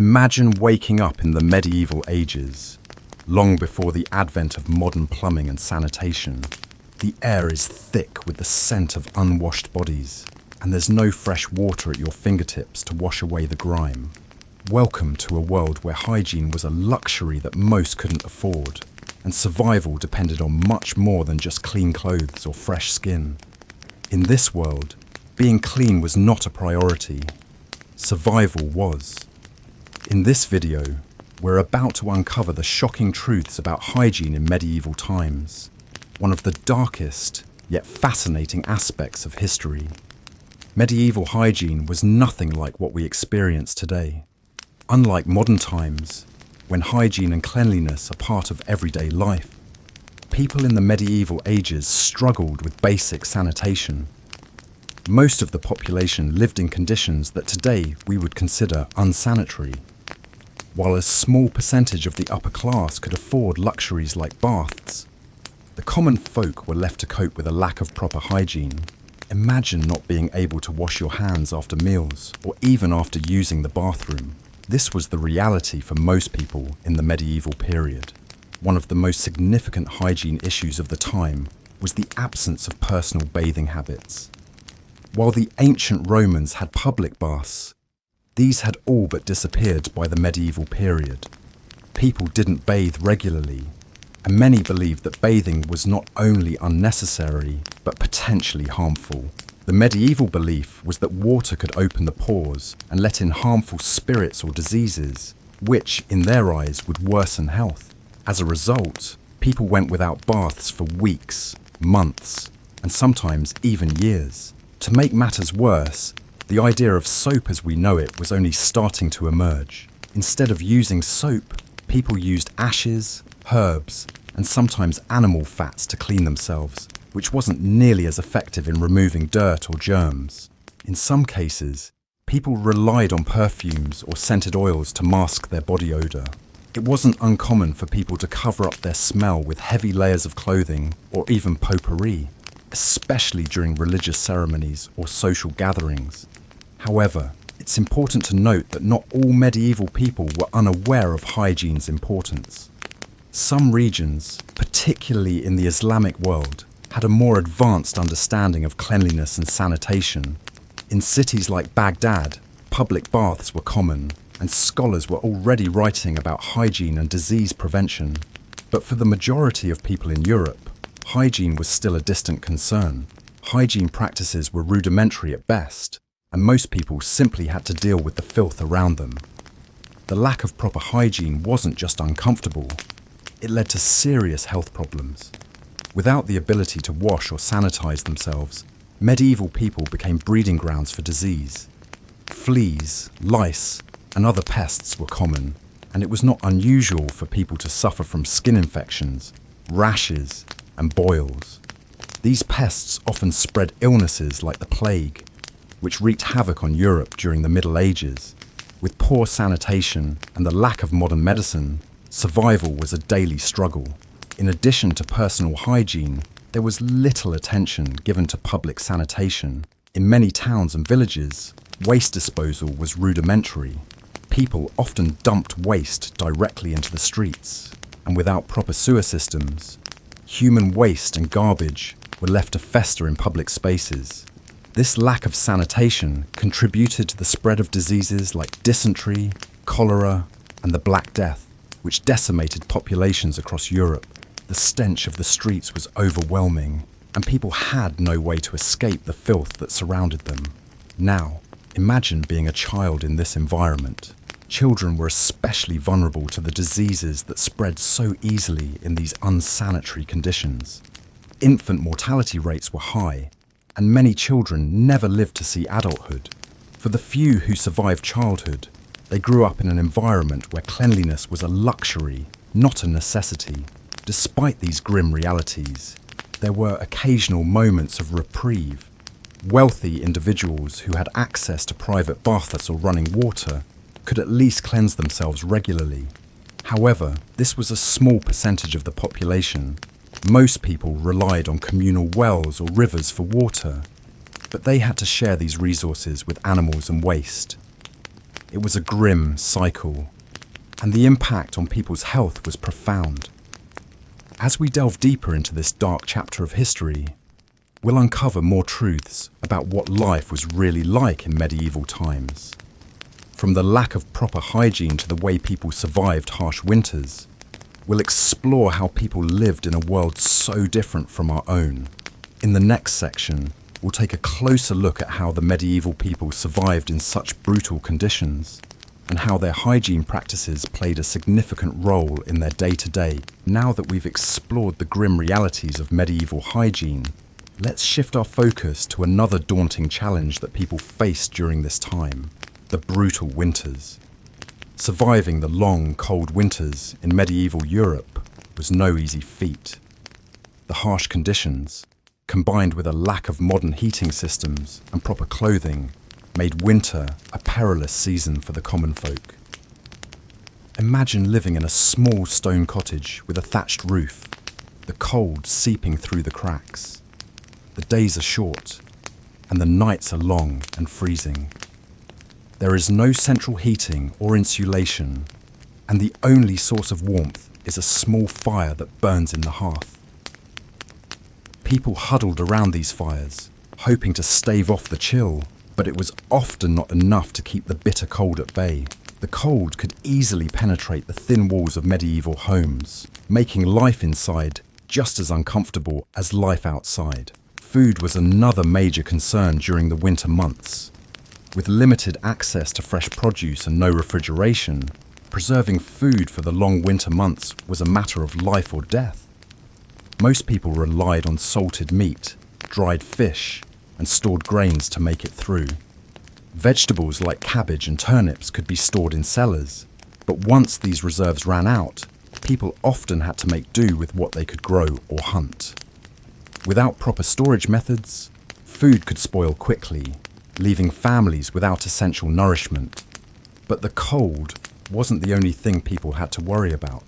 Imagine waking up in the medieval ages, long before the advent of modern plumbing and sanitation. The air is thick with the scent of unwashed bodies, and there's no fresh water at your fingertips to wash away the grime. Welcome to a world where hygiene was a luxury that most couldn't afford, and survival depended on much more than just clean clothes or fresh skin. In this world, being clean was not a priority. Survival was. In this video, we're about to uncover the shocking truths about hygiene in medieval times, one of the darkest yet fascinating aspects of history. Medieval hygiene was nothing like what we experience today. Unlike modern times, when hygiene and cleanliness are part of everyday life, people in the medieval ages struggled with basic sanitation. Most of the population lived in conditions that today we would consider unsanitary. While a small percentage of the upper class could afford luxuries like baths, the common folk were left to cope with a lack of proper hygiene. Imagine not being able to wash your hands after meals or even after using the bathroom. This was the reality for most people in the medieval period. One of the most significant hygiene issues of the time was the absence of personal bathing habits. While the ancient Romans had public baths, these had all but disappeared by the medieval period. People didn't bathe regularly, and many believed that bathing was not only unnecessary, but potentially harmful. The medieval belief was that water could open the pores and let in harmful spirits or diseases, which, in their eyes, would worsen health. As a result, people went without baths for weeks, months, and sometimes even years. To make matters worse, the idea of soap as we know it was only starting to emerge. Instead of using soap, people used ashes, herbs, and sometimes animal fats to clean themselves, which wasn't nearly as effective in removing dirt or germs. In some cases, people relied on perfumes or scented oils to mask their body odor. It wasn't uncommon for people to cover up their smell with heavy layers of clothing or even potpourri, especially during religious ceremonies or social gatherings. However, it's important to note that not all medieval people were unaware of hygiene's importance. Some regions, particularly in the Islamic world, had a more advanced understanding of cleanliness and sanitation. In cities like Baghdad, public baths were common, and scholars were already writing about hygiene and disease prevention. But for the majority of people in Europe, hygiene was still a distant concern. Hygiene practices were rudimentary at best, and most people simply had to deal with the filth around them. The lack of proper hygiene wasn't just uncomfortable, it led to serious health problems. Without the ability to wash or sanitize themselves, medieval people became breeding grounds for disease. Fleas, lice, and other pests were common, and it was not unusual for people to suffer from skin infections, rashes, and boils. These pests often spread illnesses like the plague, which wreaked havoc on Europe during the Middle Ages. With poor sanitation and the lack of modern medicine, survival was a daily struggle. In addition to personal hygiene, there was little attention given to public sanitation. In many towns and villages, waste disposal was rudimentary. People often dumped waste directly into the streets, and without proper sewer systems, human waste and garbage were left to fester in public spaces. This lack of sanitation contributed to the spread of diseases like dysentery, cholera, and the Black Death, which decimated populations across Europe. The stench of the streets was overwhelming, and people had no way to escape the filth that surrounded them. Now, imagine being a child in this environment. Children were especially vulnerable to the diseases that spread so easily in these unsanitary conditions. Infant mortality rates were high, and many children never lived to see adulthood. For the few who survived childhood, they grew up in an environment where cleanliness was a luxury, not a necessity. Despite these grim realities, there were occasional moments of reprieve. Wealthy individuals who had access to private baths or running water could at least cleanse themselves regularly. However, this was a small percentage of the population. Most people relied on communal wells or rivers for water, but they had to share these resources with animals and waste. It was a grim cycle, and the impact on people's health was profound. As we delve deeper into this dark chapter of history, we'll uncover more truths about what life was really like in medieval times. From the lack of proper hygiene to the way people survived harsh winters, we'll explore how people lived in a world so different from our own. In the next section, we'll take a closer look at how the medieval people survived in such brutal conditions, and how their hygiene practices played a significant role in their day-to-day. Now that we've explored the grim realities of medieval hygiene, let's shift our focus to another daunting challenge that people faced during this time: the brutal winters. Surviving the long, cold winters in medieval Europe was no easy feat. The harsh conditions, combined with a lack of modern heating systems and proper clothing, made winter a perilous season for the common folk. Imagine living in a small stone cottage with a thatched roof, the cold seeping through the cracks. The days are short, and the nights are long and freezing. There is no central heating or insulation, and the only source of warmth is a small fire that burns in the hearth. People huddled around these fires, hoping to stave off the chill, but it was often not enough to keep the bitter cold at bay. The cold could easily penetrate the thin walls of medieval homes, making life inside just as uncomfortable as life outside. Food was another major concern during the winter months. With limited access to fresh produce and no refrigeration, preserving food for the long winter months was a matter of life or death. Most people relied on salted meat, dried fish, and stored grains to make it through. Vegetables like cabbage and turnips could be stored in cellars, but once these reserves ran out, people often had to make do with what they could grow or hunt. Without proper storage methods, food could spoil quickly, leaving families without essential nourishment. But the cold wasn't the only thing people had to worry about.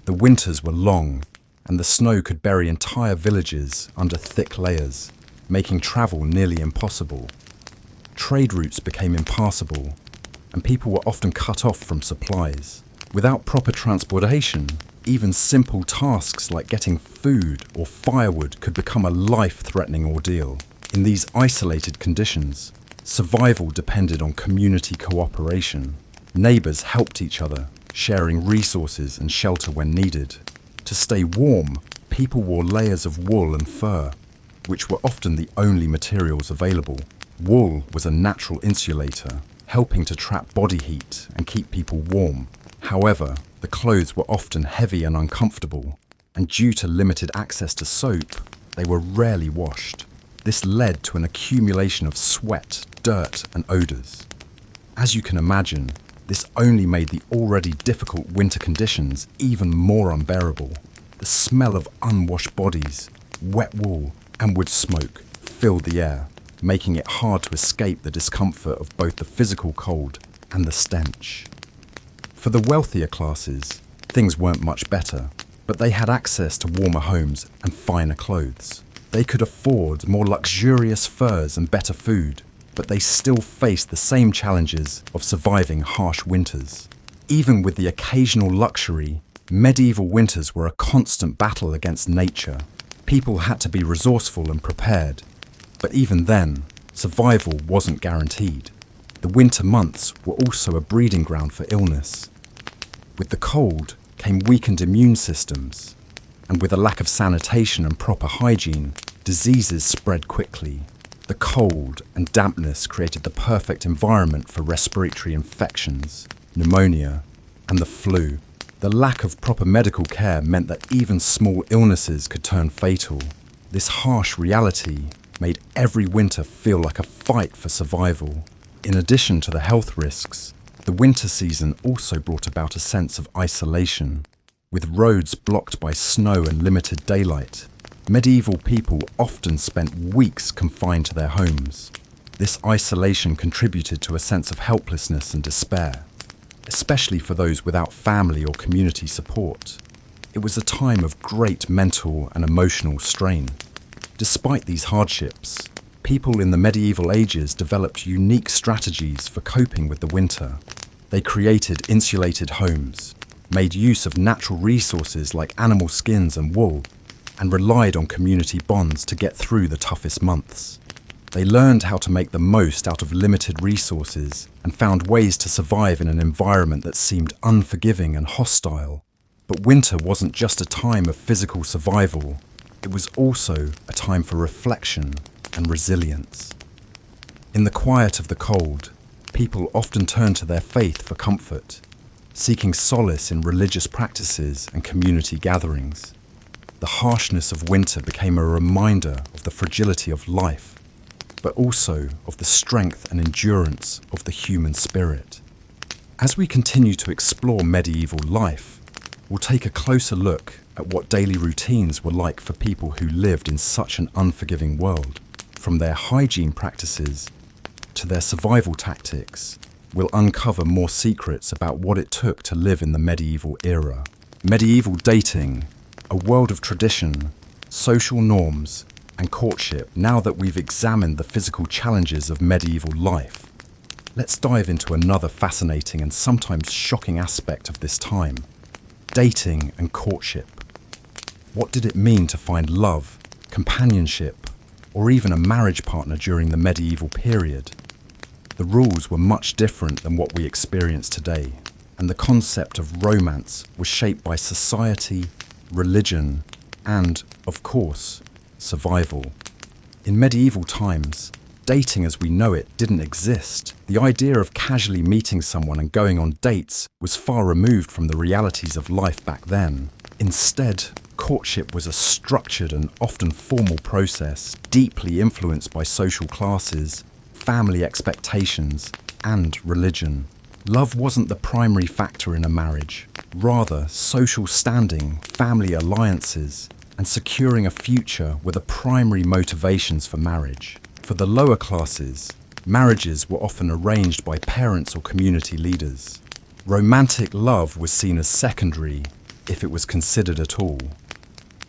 The winters were long, and the snow could bury entire villages under thick layers, making travel nearly impossible. Trade routes became impassable, and people were often cut off from supplies. Without proper transportation, even simple tasks like getting food or firewood could become a life-threatening ordeal. In these isolated conditions, survival depended on community cooperation. Neighbours helped each other, sharing resources and shelter when needed. To stay warm, people wore layers of wool and fur, which were often the only materials available. Wool was a natural insulator, helping to trap body heat and keep people warm. However, the clothes were often heavy and uncomfortable, and due to limited access to soap, they were rarely washed. This led to an accumulation of sweat, dirt, and odours. As you can imagine, this only made the already difficult winter conditions even more unbearable. The smell of unwashed bodies, wet wool, and wood smoke filled the air, making it hard to escape the discomfort of both the physical cold and the stench. For the wealthier classes, things weren't much better, but they had access to warmer homes and finer clothes. They could afford more luxurious furs and better food, but they still faced the same challenges of surviving harsh winters. Even with the occasional luxury, medieval winters were a constant battle against nature. People had to be resourceful and prepared, but even then, survival wasn't guaranteed. The winter months were also a breeding ground for illness. With the cold came weakened immune systems, and with a lack of sanitation and proper hygiene, diseases spread quickly. The cold and dampness created the perfect environment for respiratory infections, pneumonia, and the flu. The lack of proper medical care meant that even small illnesses could turn fatal. This harsh reality made every winter feel like a fight for survival. In addition to the health risks, the winter season also brought about a sense of isolation. With roads blocked by snow and limited daylight, medieval people often spent weeks confined to their homes. This isolation contributed to a sense of helplessness and despair, especially for those without family or community support. It was a time of great mental and emotional strain. Despite these hardships, People in the medieval ages developed unique strategies for coping with the winter. They created insulated homes, made use of natural resources like animal skins and wool, and relied on community bonds to get through the toughest months. They learned how to make the most out of limited resources and found ways to survive in an environment that seemed unforgiving and hostile. But winter wasn't just a time of physical survival, it was also a time for reflection and resilience. In the quiet of the cold, people often turned to their faith for comfort, seeking solace in religious practices and community gatherings. The harshness of winter became a reminder of the fragility of life, but also of the strength and endurance of the human spirit. As we continue to explore medieval life, we'll take a closer look at what daily routines were like for people who lived in such an unforgiving world. From their hygiene practices to their survival tactics, we'll uncover more secrets about what it took to live in the medieval era. Medieval dating, a world of tradition, social norms, and courtship. Now that we've examined the physical challenges of medieval life, let's dive into another fascinating and sometimes shocking aspect of this time: dating and courtship. What did it mean to find love, companionship, or even a marriage partner during the medieval period? The rules were much different than what we experience today, and the concept of romance was shaped by society, religion, and, of course, survival. In medieval times, dating as we know it didn't exist. The idea of casually meeting someone and going on dates was far removed from the realities of life back then. Instead, courtship was a structured and often formal process, deeply influenced by social classes, family expectations, and religion. Love wasn't the primary factor in a marriage. Rather, social standing, family alliances, and securing a future were the primary motivations for marriage. For the lower classes, marriages were often arranged by parents or community leaders. Romantic love was seen as secondary, if it was considered at all.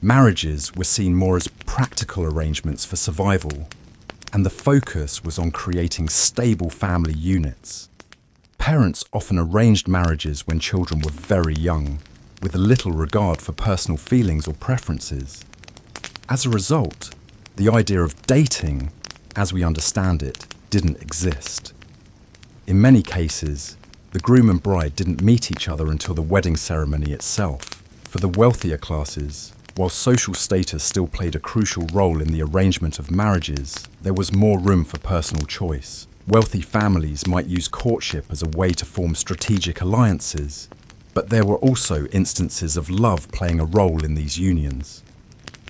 Marriages were seen more as practical arrangements for survival, and the focus was on creating stable family units. Parents often arranged marriages when children were very young, with little regard for personal feelings or preferences. As a result, the idea of dating, as we understand it, didn't exist. In many cases, the groom and bride didn't meet each other until the wedding ceremony itself. For the wealthier classes, while social status still played a crucial role in the arrangement of marriages, there was more room for personal choice. Wealthy families might use courtship as a way to form strategic alliances, but there were also instances of love playing a role in these unions.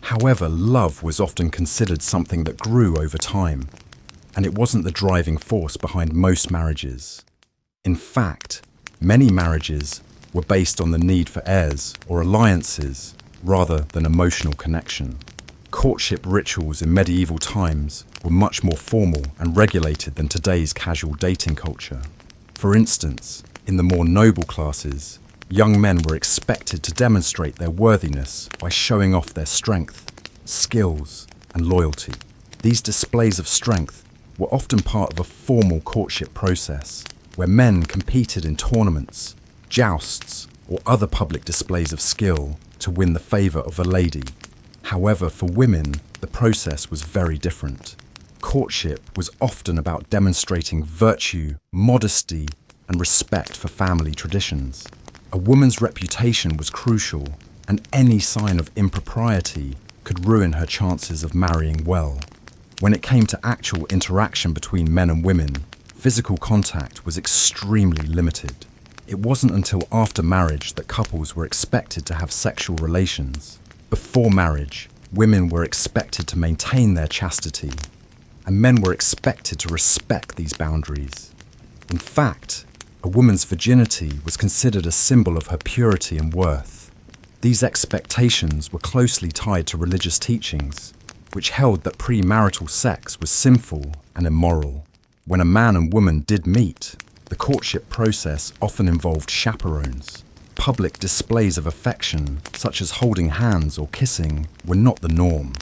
However, love was often considered something that grew over time, and it wasn't the driving force behind most marriages. In fact, many marriages were based on the need for heirs or alliances rather than emotional connection. Courtship rituals in medieval times were much more formal and regulated than today's casual dating culture. For instance, in the more noble classes, young men were expected to demonstrate their worthiness by showing off their strength, skills, and loyalty. These displays of strength were often part of a formal courtship process, where men competed in tournaments, jousts, or other public displays of skill to win the favour of a lady. However, for women, the process was very different. Courtship was often about demonstrating virtue, modesty, and respect for family traditions. A woman's reputation was crucial, and any sign of impropriety could ruin her chances of marrying well. When it came to actual interaction between men and women, physical contact was extremely limited. It wasn't until after marriage that couples were expected to have sexual relations. Before marriage, women were expected to maintain their chastity, and men were expected to respect these boundaries. In fact, a woman's virginity was considered a symbol of her purity and worth. These expectations were closely tied to religious teachings, which held that premarital sex was sinful and immoral. When a man and woman did meet, the courtship process often involved chaperones. Public displays of affection, such as holding hands or kissing, were not the norm.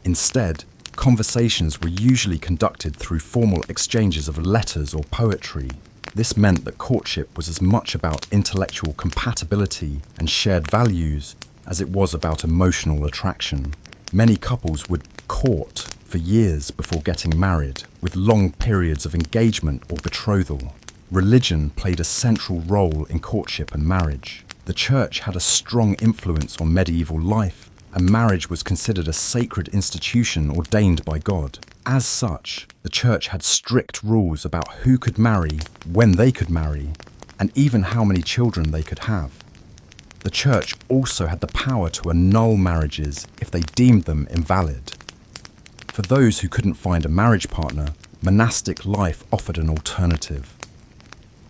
Instead, Conversations were usually conducted through formal exchanges of letters or poetry. This meant that courtship was as much about intellectual compatibility and shared values as it was about emotional attraction. Many couples would court for years before getting married, with long periods of engagement or betrothal. Religion played a central role in courtship and marriage. The church had a strong influence on medieval life, and marriage was considered a sacred institution ordained by God. As such, the church had strict rules about who could marry, when they could marry, and even how many children they could have. The church also had the power to annul marriages if they deemed them invalid. For those who couldn't find a marriage partner, monastic life offered an alternative.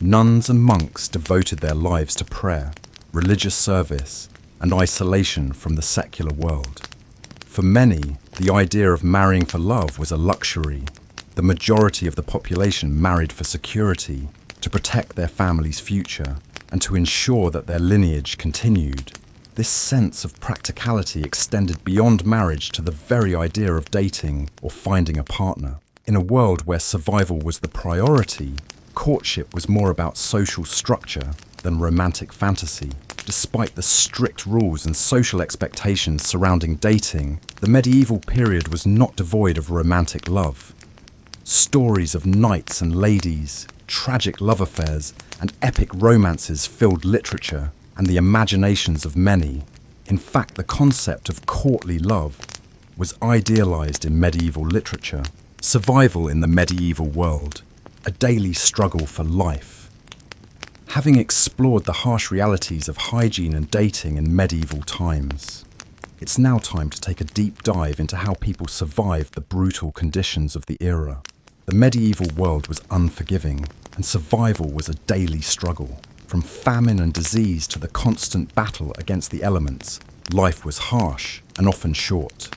Nuns and monks devoted their lives to prayer, religious service, and isolation from the secular world. For many, the idea of marrying for love was a luxury. The majority of the population married for security, to protect their family's future, and to ensure that their lineage continued. This sense of practicality extended beyond marriage to the very idea of dating or finding a partner. In a world where survival was the priority, courtship was more about social structure than romantic fantasy. Despite the strict rules and social expectations surrounding dating, the medieval period was not devoid of romantic love. Stories of knights and ladies, tragic love affairs, and epic romances filled literature and the imaginations of many. In fact, the concept of courtly love was idealized in medieval literature. Survival in the medieval world, a daily struggle for life. Having explored the harsh realities of hygiene and dating in medieval times, it's now time to take a deep dive into how people survived the brutal conditions of the era. The medieval world was unforgiving, and survival was a daily struggle. From famine and disease to the constant battle against the elements, life was harsh and often short.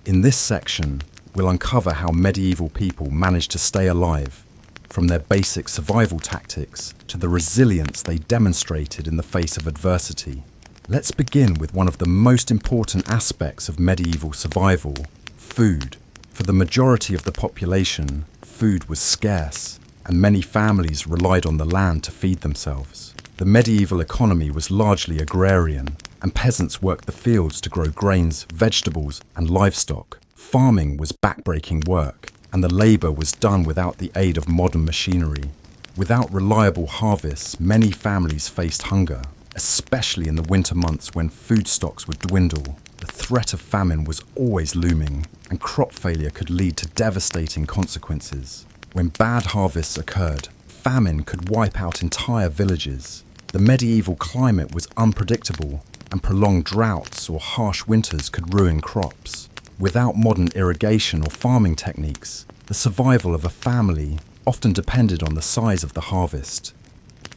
In this section, we'll uncover how medieval people managed to stay alive, from their basic survival tactics to the resilience they demonstrated in the face of adversity. Let's begin with one of the most important aspects of medieval survival: food. For the majority of the population, food was scarce, and many families relied on the land to feed themselves. The medieval economy was largely agrarian, and peasants worked the fields to grow grains, vegetables, and livestock. Farming was backbreaking work, and the labor was done without the aid of modern machinery. Without reliable harvests, many families faced hunger, especially in the winter months when food stocks would dwindle. The threat of famine was always looming, and crop failure could lead to devastating consequences. When bad harvests occurred, famine could wipe out entire villages. The medieval climate was unpredictable, and prolonged droughts or harsh winters could ruin crops. Without modern irrigation or farming techniques, the survival of a family often depended on the size of the harvest.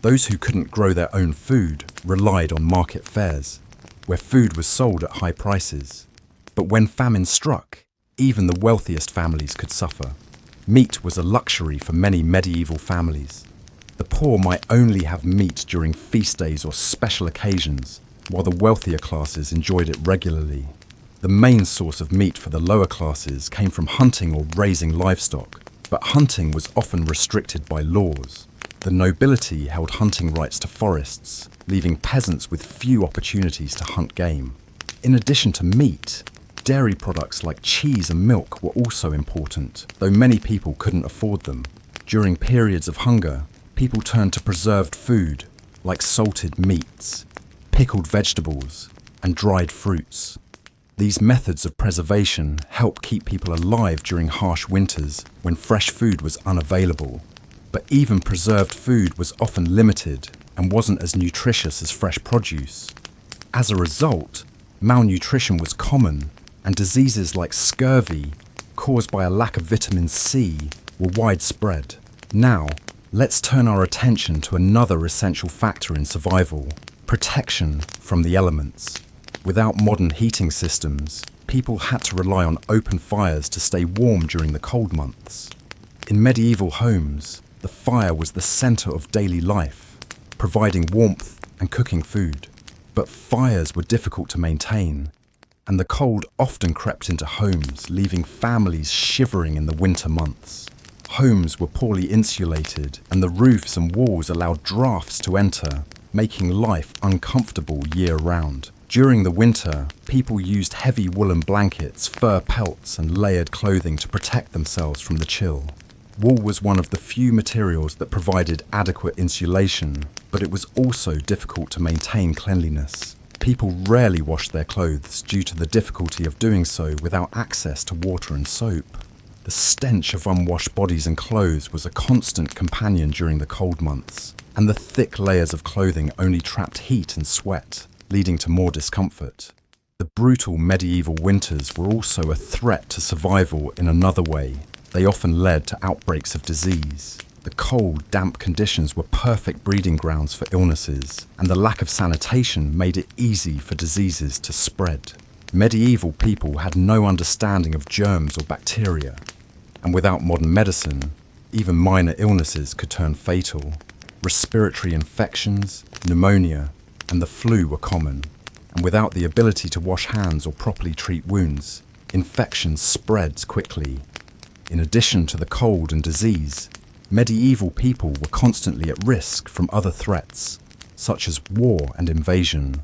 Those who couldn't grow their own food relied on market fairs, where food was sold at high prices. But when famine struck, even the wealthiest families could suffer. Meat was a luxury for many medieval families. The poor might only have meat during feast days or special occasions, while the wealthier classes enjoyed it regularly. The main source of meat for the lower classes came from hunting or raising livestock, but hunting was often restricted by laws. The nobility held hunting rights to forests, leaving peasants with few opportunities to hunt game. In addition to meat, dairy products like cheese and milk were also important, though many people couldn't afford them. During periods of hunger, people turned to preserved food like salted meats, pickled vegetables, and dried fruits. These methods of preservation helped keep people alive during harsh winters when fresh food was unavailable. But even preserved food was often limited and wasn't as nutritious as fresh produce. As a result, malnutrition was common, and diseases like scurvy, caused by a lack of vitamin C, were widespread. Now, let's turn our attention to another essential factor in survival: protection from the elements. Without modern heating systems, people had to rely on open fires to stay warm during the cold months. In medieval homes, the fire was the center of daily life, providing warmth and cooking food. But fires were difficult to maintain. and the cold often crept into homes, leaving families shivering in the winter months. Homes were poorly insulated, and the roofs and walls allowed drafts to enter, making life uncomfortable year-round. During the winter, people used heavy woolen blankets, fur pelts, and layered clothing to protect themselves from the chill. Wool was one of the few materials that provided adequate insulation, but it was also difficult to maintain cleanliness. People rarely washed their clothes due to the difficulty of doing so without access to water and soap. The stench of unwashed bodies and clothes was a constant companion during the cold months, and the thick layers of clothing only trapped heat and sweat, leading to more discomfort. The brutal medieval winters were also a threat to survival in another way. They often led to outbreaks of disease. The cold, damp conditions were perfect breeding grounds for illnesses, and the lack of sanitation made it easy for diseases to spread. Medieval people had no understanding of germs or bacteria, and without modern medicine, even minor illnesses could turn fatal. Respiratory infections, pneumonia, and the flu were common, and without the ability to wash hands or properly treat wounds, infections spread quickly. In addition to the cold and disease, medieval people were constantly at risk from other threats, such as war and invasion.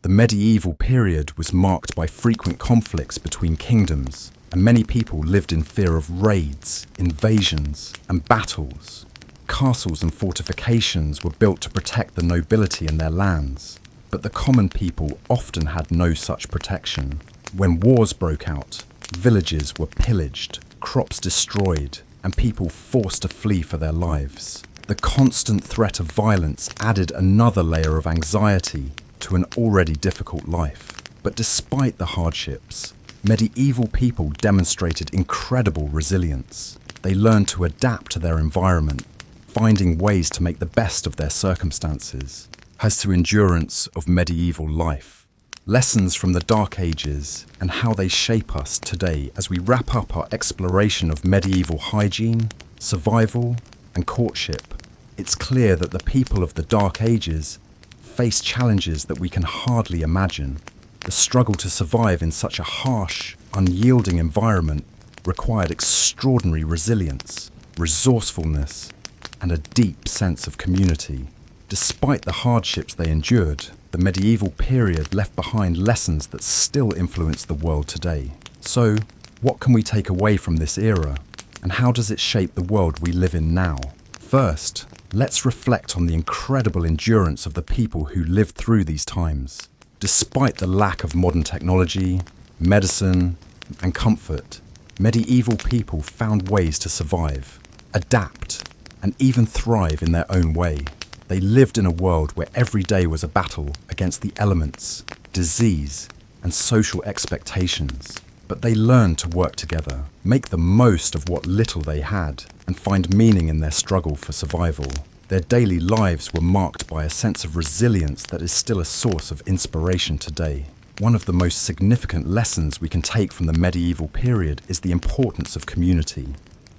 The medieval period was marked by frequent conflicts between kingdoms, and many people lived in fear of raids, invasions, and battles. Castles and fortifications were built to protect the nobility and their lands, but the common people often had no such protection. When wars broke out, villages were pillaged, crops destroyed, and people forced to flee for their lives. The constant threat of violence added another layer of anxiety to an already difficult life. But despite the hardships, medieval people demonstrated incredible resilience. They learned to adapt to their environment, finding ways to make the best of their circumstances. As to endurance of medieval life, lessons from the Dark Ages and how they shape us today as we wrap up our exploration of medieval hygiene, survival, and courtship. It's clear that the people of the Dark Ages faced challenges that we can hardly imagine. The struggle to survive in such a harsh, unyielding environment required extraordinary resilience, resourcefulness, and a deep sense of community. Despite the hardships they endured, the medieval period left behind lessons that still influence the world today. So, what can we take away from this era, and how does it shape the world we live in now? First, let's reflect on the incredible endurance of the people who lived through these times. Despite the lack of modern technology, medicine, and comfort, medieval people found ways to survive, adapt, and even thrive in their own way. They lived in a world where every day was a battle against the elements, disease, and social expectations. But they learned to work together, make the most of what little they had, and find meaning in their struggle for survival. Their daily lives were marked by a sense of resilience that is still a source of inspiration today. One of the most significant lessons we can take from the medieval period is the importance of community.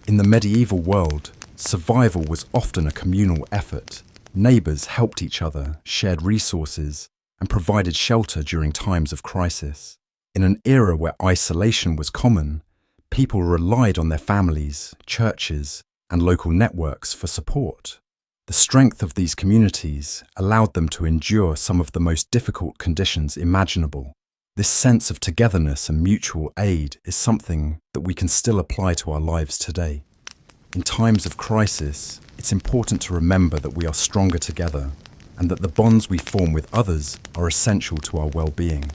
In the medieval world, survival was often a communal effort. Neighbours helped each other, shared resources, and provided shelter during times of crisis. In an era where isolation was common, people relied on their families, churches, and local networks for support. The strength of these communities allowed them to endure some of the most difficult conditions imaginable. This sense of togetherness and mutual aid is something that we can still apply to our lives today. In times of crisis, it's important to remember that we are stronger together and that the bonds we form with others are essential to our well-being.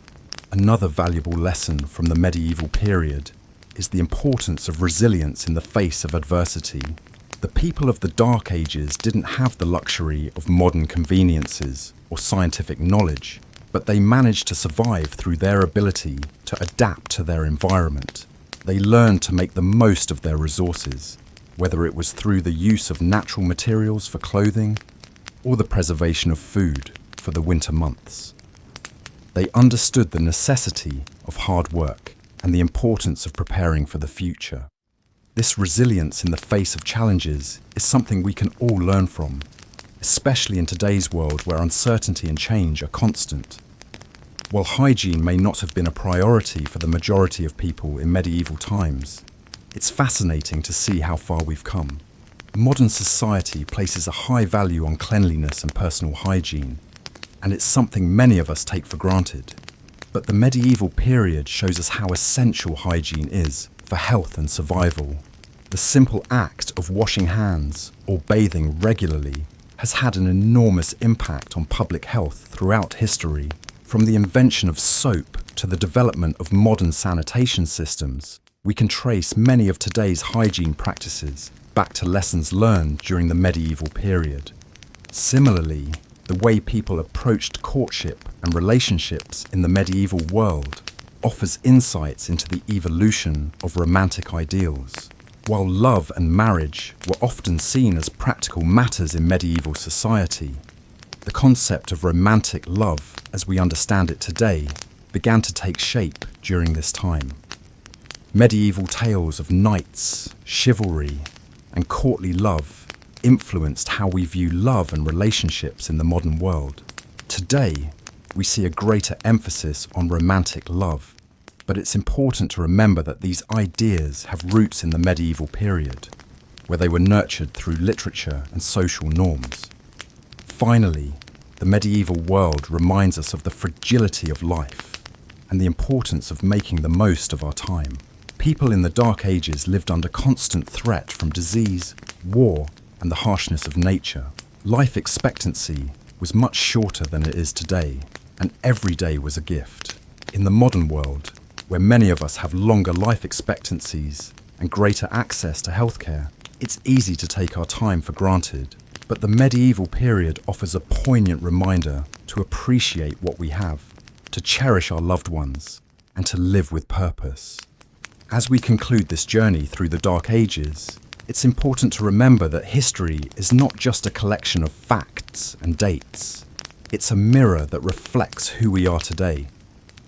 Another valuable lesson from the medieval period is the importance of resilience in the face of adversity. The people of the Dark Ages didn't have the luxury of modern conveniences or scientific knowledge, but they managed to survive through their ability to adapt to their environment. They learned to make the most of their resources, whether it was through the use of natural materials for clothing or the preservation of food for the winter months. They understood the necessity of hard work and the importance of preparing for the future. This resilience in the face of challenges is something we can all learn from, especially in today's world where uncertainty and change are constant. While hygiene may not have been a priority for the majority of people in medieval times, it's fascinating to see how far we've come. Modern society places a high value on cleanliness and personal hygiene, and it's something many of us take for granted. But the medieval period shows us how essential hygiene is for health and survival. The simple act of washing hands or bathing regularly has had an enormous impact on public health throughout history. From the invention of soap to the development of modern sanitation systems, we can trace many of today's hygiene practices back to lessons learned during the medieval period. Similarly, the way people approached courtship and relationships in the medieval world offers insights into the evolution of romantic ideals. While love and marriage were often seen as practical matters in medieval society, the concept of romantic love, as we understand it today, began to take shape during this time. Medieval tales of knights, chivalry, and courtly love influenced how we view love and relationships in the modern world. Today, we see a greater emphasis on romantic love, but it's important to remember that these ideas have roots in the medieval period, where they were nurtured through literature and social norms. Finally, the medieval world reminds us of the fragility of life and the importance of making the most of our time. People in the Dark Ages lived under constant threat from disease, war, and the harshness of nature. Life expectancy was much shorter than it is today, and every day was a gift. In the modern world, where many of us have longer life expectancies and greater access to healthcare, it's easy to take our time for granted. But the medieval period offers a poignant reminder to appreciate what we have, to cherish our loved ones, and to live with purpose. As we conclude this journey through the Dark Ages, it's important to remember that history is not just a collection of facts and dates. It's a mirror that reflects who we are today.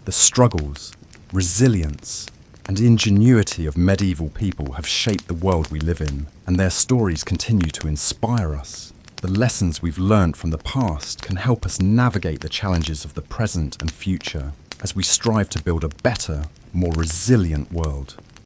The struggles, resilience, and ingenuity of medieval people have shaped the world we live in, and their stories continue to inspire us. The lessons we've learned from the past can help us navigate the challenges of the present and future as we strive to build a better, more resilient world.